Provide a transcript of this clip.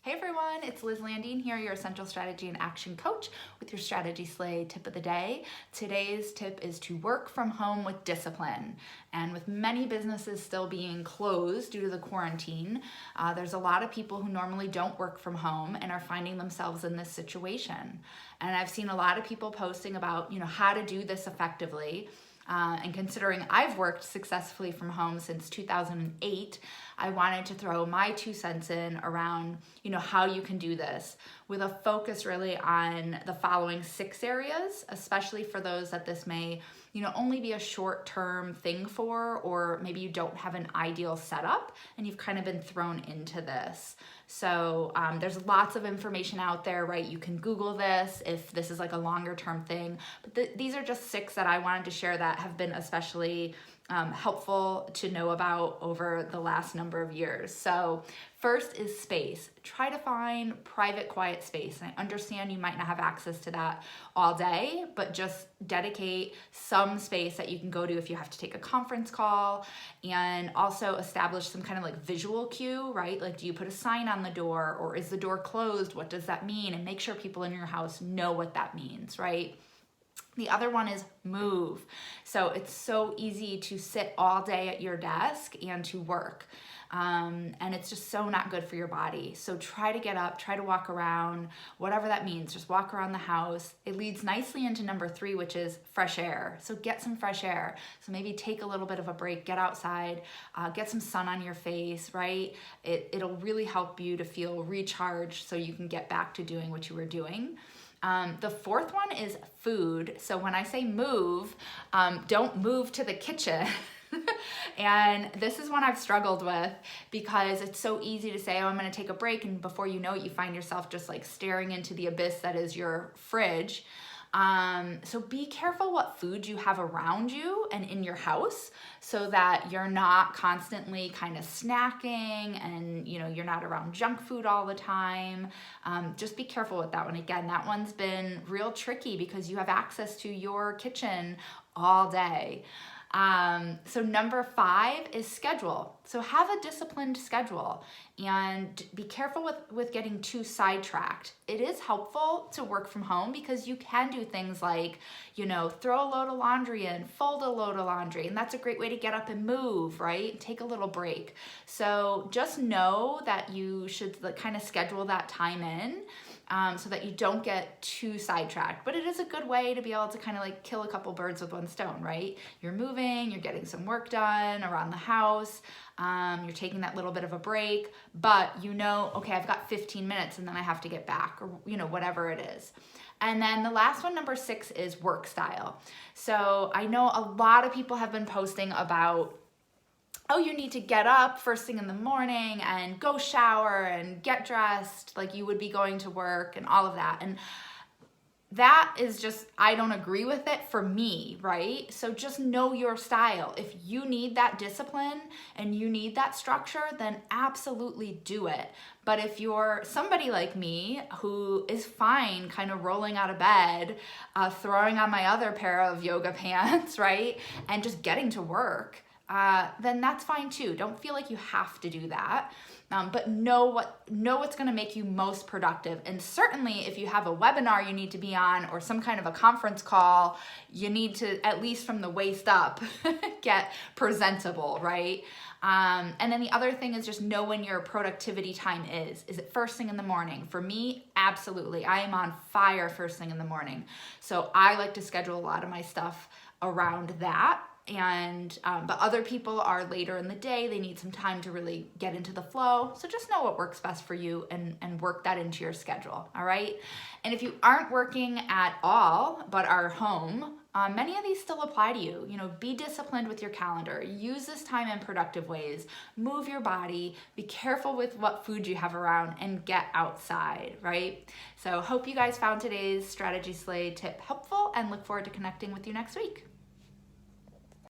Hey everyone, it's Liz Landine here, your Essential Strategy and Action Coach with your Strategy Slay tip of the day. Today's tip is to work from home with discipline. And with many businesses still being closed due to the quarantine, there's a lot of people who normally don't work from home and are finding themselves in this situation. And I've seen a lot of people posting about, how to do this effectively. And considering I've worked successfully from home since 2008, I wanted to throw my 2 cents in around, how you can do this with a focus really on the following 6 areas, especially for those that this may, only be a short-term thing for, or maybe you don't have an ideal setup and you've kind of been thrown into this. So there's lots of information out there, right? You can Google this if this is like a longer term thing, but these are just 6 that I wanted to share that have been especially helpful to know about over the last number of years. So first is space. Try to find private, quiet space. And I understand you might not have access to that all day, but just dedicate some space that you can go to if you have to take a conference call, and also establish some kind of like visual cue, right? Like, do you put a sign on the door, or is the door closed? What does that mean? And make sure people in your house know what that means, right? The other one is move. So it's so easy to sit all day at your desk and to work. And it's just so not good for your body. So try to get up, try to walk around, whatever that means, just walk around the house. It leads nicely into number 3, which is fresh air. So get some fresh air. So maybe take a little bit of a break, get outside, get some sun on your face, right? It'll really help you to feel recharged so you can get back to doing what you were doing. The 4th one is food. So when I say move, don't move to the kitchen. And this is one I've struggled with because it's so easy to say, oh, I'm going to take a break. And before you know it, you find yourself just like staring into the abyss that is your fridge. So be careful what food you have around you and in your house so that you're not constantly kind of snacking and, you're not around junk food all the time. Just be careful with that one. Again, that one's been real tricky because you have access to your kitchen all day. So number 5 is schedule. So have a disciplined schedule and be careful with getting too sidetracked. It is helpful to work from home because you can do things like, throw a load of laundry in, fold a load of laundry, and that's a great way to get up and move, right? Take a little break. So just know that you should kind of schedule that time in. So that you don't get too sidetracked. But it is a good way to be able to kind of like kill a couple birds with one stone, right? You're moving, you're getting some work done around the house, you're taking that little bit of a break, but okay, I've got 15 minutes and then I have to get back, or whatever it is. And then the last one, number 6, is work style. So I know a lot of people have been posting about, oh, you need to get up first thing in the morning and go shower and get dressed like you would be going to work and all of that. And that is just, I don't agree with it for me, right? So just know your style. If you need that discipline and you need that structure, then absolutely do it. But if you're somebody like me who is fine kind of rolling out of bed, throwing on my other pair of yoga pants, right? And just getting to work, then that's fine too. Don't feel like you have to do that, but know what's going to make you most productive. And certainly if you have a webinar you need to be on or some kind of a conference call, you need to, at least from the waist up, get presentable, right? And then the other thing is just know when your productivity time is. Is it first thing in the morning? For me, absolutely. I am on fire first thing in the morning. So I like to schedule a lot of my stuff around that. And but other people are later in the day, they need some time to really get into the flow. So just know what works best for you and work that into your schedule. All right. And if you aren't working at all but are home, many of these still apply to you. Be disciplined with your calendar, use this time in productive ways, move your body, be careful with what food you have around, and get outside, right? So hope you guys found today's Strategy Slay tip helpful and look forward to connecting with you next week.